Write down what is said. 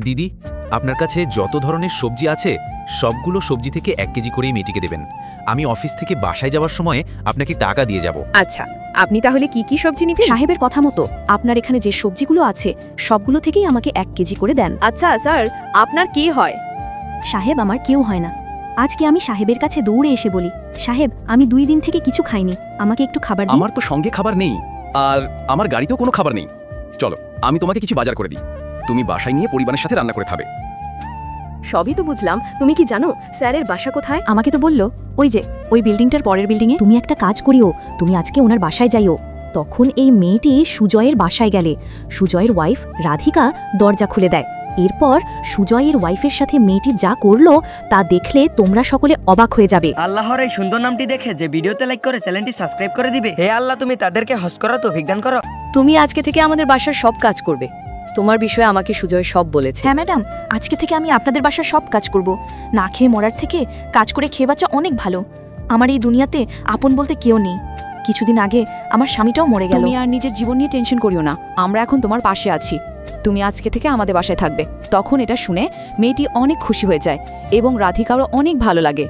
দিদি, আপনার কাছে যত ধরনের সবজি আছে সবগুলো সবজি থেকে 1 কেজি করেই মেয়েটিকে দেবেন। আমি অফিস থেকে বাসায় যাওয়ার সময় আপনাকে টাকা দিয়ে যাব। আচ্ছা, আপনি তাহলে কি কি সবজি নিবেন? সাহেবের কথা মতো আপনার এখানে যে সবজিগুলো আছে সবগুলো থেকেই আমাকে 1 কেজি করে দেন। আচ্ছা স্যার, আপনার কি হয়? সাহেব, আমার কেউ হয় না। আজকে আমি সাহেবের কাছে দৌড়ে এসে বলি, সাহেব, আমি 2 দিন থেকে কিছু খাইনি, আমাকে একটু খাবার দিন। আমার তো সঙ্গে খাবার নেই, আর আমার গাড়িতেও কোনো খাবার নেই। চলো, আমি তোমাকে কিছু বাজার করে দিই, তুমি বাসায় নিয়ে পরিবারের সাথে রান্না করে খাবে। সবই তো বুঝলাম, তুমি কি জানো স্যারের বাসা কোথায়? আমাকে তো বললো ওই বিল্ডিংটার পরের বিল্ডিংয়ে। তুমি একটা কাজ করিও, তুমি আজকে ওনার বাসায় যাইও। তখন এই মেয়েটি সুজয়ের বাসায় গেলে সুজয়ের ওয়াইফ রাধিকা দরজা খুলে দেয়। এরপর সুজয়ের ওয়াইফের সাথে মেয়েটি যা করলো তা দেখলে তোমরা সকলে অবাক হয়ে যাবে। আল্লাহর এই সুন্দর নামটি দেখে যে ভিডিওতে লাইক করে চ্যানেলটি সাবস্ক্রাইব করে দিবে। হে আল্লাহ, তুমি তাদেরকে হজ করা তো বিজ্ঞান করো। তুমি আজকে থেকে আমাদের বাসার সব কাজ করবে। তোমার বিষয়ে আমাকে সুজয় সব বলেছে। হ্যাঁ ম্যাডাম, আজকে থেকে আমি আপনাদের বাসার সব কাজ করব। না খেয়ে মরার থেকে কাজ করে খেয়ে বাঁচা অনেক ভালো। আমার এই দুনিয়াতে আপন বলতে কেউ নেই। কিছুদিন আগে আমার স্বামীটাও মরে গেল। তুমি আর নিজের জীবন নিয়ে টেনশন করিও না, আমরা এখন তোমার পাশে আছি। তুমি আজকে থেকে আমাদের বাসায় থাকবে। তখন এটা শুনে মেয়েটি অনেক খুশি হয়ে যায় এবং রাধিকারও অনেক ভালো লাগে।